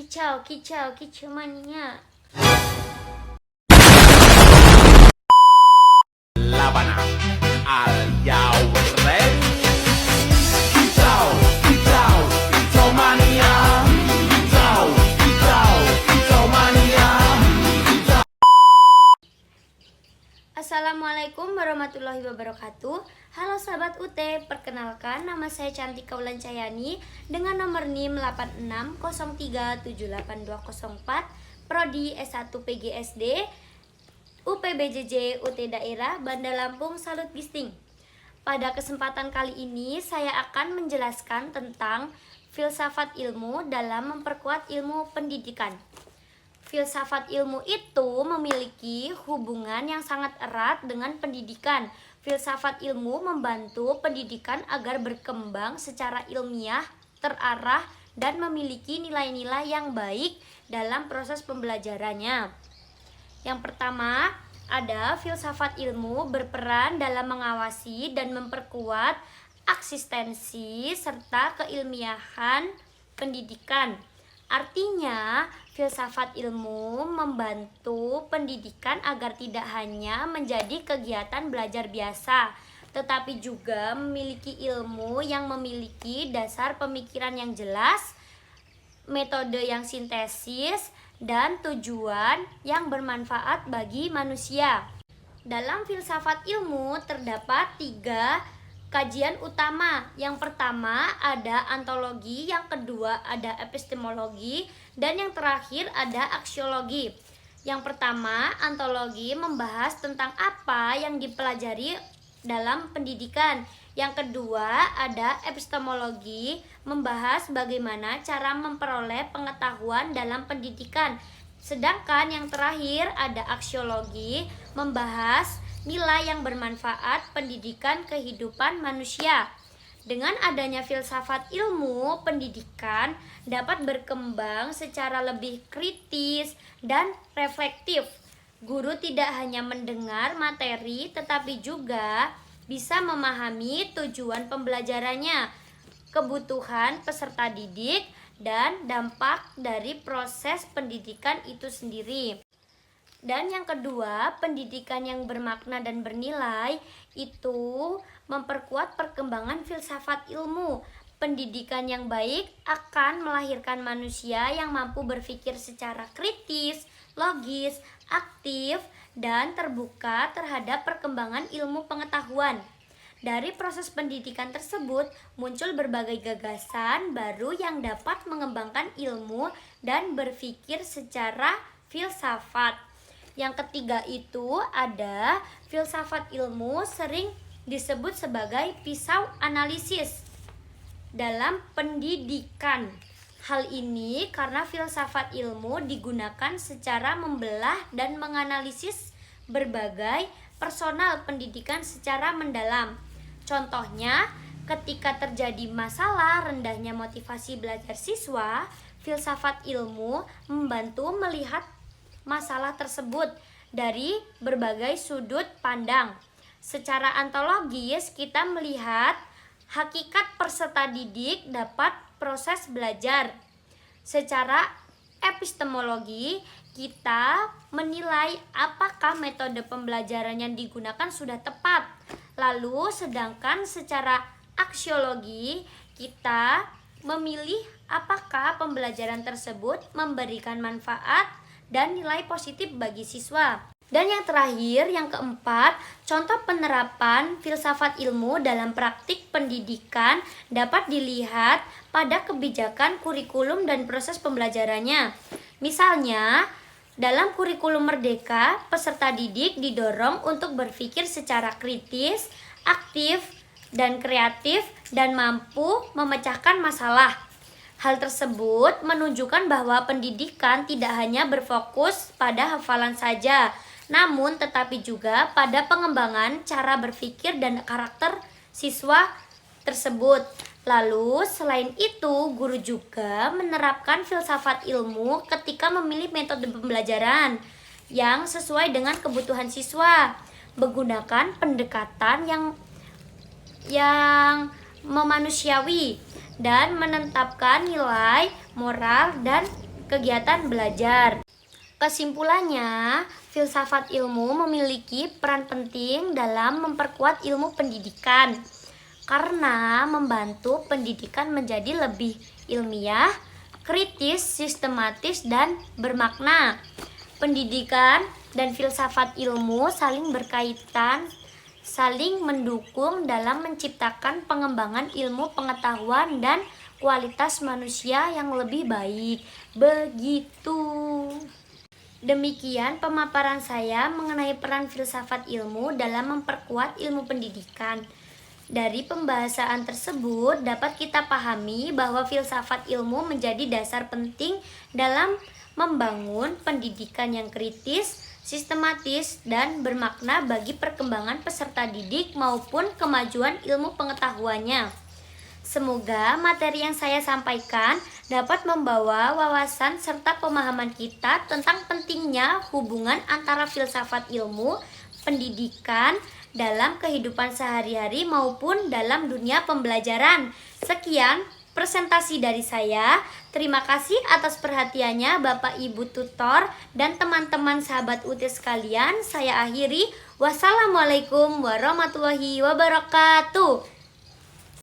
Kicau, kicau, kicau mania. Labana al Yauren. Kicau, kicau, kicau mania. Kicau, kicau, kicau mania. Assalamualaikum warahmatullahi wabarakatuh. Halo sahabat UT, perkenalkan nama saya Cantika Wulan Cahyani dengan nomor NIM 86037824, Prodi S1 PGSD UPBJJ UT Daerah Banda Lampung Salut Gisting. Pada kesempatan kali ini saya akan menjelaskan tentang filsafat ilmu dalam memperkuat ilmu pendidikan. Filsafat ilmu itu memiliki hubungan yang sangat erat dengan pendidikan. Filsafat ilmu membantu pendidikan agar berkembang secara ilmiah, terarah, dan memiliki nilai-nilai yang baik dalam proses pembelajarannya. Yang pertama, ada filsafat ilmu berperan dalam mengawasi dan memperkuat eksistensi serta keilmiahan pendidikan. Artinya, filsafat ilmu membantu pendidikan agar tidak hanya menjadi kegiatan belajar biasa, tetapi juga memiliki ilmu yang memiliki dasar pemikiran yang jelas, metode yang sintesis, dan tujuan yang bermanfaat bagi manusia. Dalam filsafat ilmu terdapat 3 kajian utama. Yang pertama ada ontologi, yang kedua ada epistemologi, dan yang terakhir ada aksiologi. Yang pertama, ontologi membahas tentang apa yang dipelajari dalam pendidikan. Yang kedua ada epistemologi, membahas bagaimana cara memperoleh pengetahuan dalam pendidikan. Sedangkan yang terakhir ada aksiologi, membahas nilai yang bermanfaat pendidikan kehidupan manusia. Dengan adanya filsafat ilmu, pendidikan dapat berkembang secara lebih kritis dan reflektif. Guru tidak hanya mendengar materi, tetapi juga bisa memahami tujuan pembelajarannya, kebutuhan peserta didik, dan dampak dari proses pendidikan itu sendiri. Dan yang kedua, pendidikan yang bermakna dan bernilai itu memperkuat perkembangan filsafat ilmu. Pendidikan yang baik akan melahirkan manusia yang mampu berpikir secara kritis, logis, aktif, dan terbuka terhadap perkembangan ilmu pengetahuan. Dari proses pendidikan tersebut muncul berbagai gagasan baru yang dapat mengembangkan ilmu dan berpikir secara filsafat. Yang ketiga itu ada filsafat ilmu sering disebut sebagai pisau analisis dalam pendidikan. Hal ini karena filsafat ilmu digunakan secara membelah dan menganalisis berbagai personal pendidikan secara mendalam. Contohnya, ketika terjadi masalah rendahnya motivasi belajar siswa, filsafat ilmu membantu melihat masalah tersebut dari berbagai sudut pandang. Secara ontologis, kita melihat hakikat peserta didik dapat proses belajar. Secara epistemologi, kita menilai apakah metode pembelajaran yang digunakan sudah tepat. Lalu, sedangkan secara aksiologi, kita memilih apakah pembelajaran tersebut memberikan manfaat dan nilai positif bagi siswa. Dan yang terakhir, yang keempat, contoh penerapan filsafat ilmu dalam praktik pendidikan dapat dilihat pada kebijakan kurikulum dan proses pembelajarannya. Misalnya, dalam kurikulum Merdeka, peserta didik didorong untuk berpikir secara kritis, aktif, dan kreatif, dan mampu memecahkan masalah. Hal tersebut menunjukkan bahwa pendidikan tidak hanya berfokus pada hafalan saja, namun tetapi juga pada pengembangan cara berpikir dan karakter siswa tersebut. Lalu, selain itu, guru juga menerapkan filsafat ilmu ketika memilih metode pembelajaran yang sesuai dengan kebutuhan siswa, menggunakan pendekatan yang memanusiawi dan menetapkan nilai moral dan kegiatan belajar. Kesimpulannya, filsafat ilmu memiliki peran penting dalam memperkuat ilmu pendidikan karena membantu pendidikan menjadi lebih ilmiah, kritis, sistematis, dan bermakna. Pendidikan dan filsafat ilmu saling berkaitan, saling mendukung dalam menciptakan pengembangan ilmu pengetahuan dan kualitas manusia yang lebih baik. Begitu. Demikian pemaparan saya mengenai peran filsafat ilmu dalam memperkuat ilmu pendidikan. Dari pembahasan tersebut dapat kita pahami bahwa filsafat ilmu menjadi dasar penting dalam membangun pendidikan yang kritis, sistematis, dan bermakna bagi perkembangan peserta didik maupun kemajuan ilmu pengetahuannya. Semoga materi yang saya sampaikan dapat membawa wawasan serta pemahaman kita tentang pentingnya hubungan antara filsafat ilmu, pendidikan dalam kehidupan sehari-hari maupun dalam dunia pembelajaran. Sekian presentasi dari saya. Terima kasih atas perhatiannya Bapak Ibu tutor dan teman-teman sahabat UT sekalian. Saya akhiri. Wassalamualaikum warahmatullahi wabarakatuh.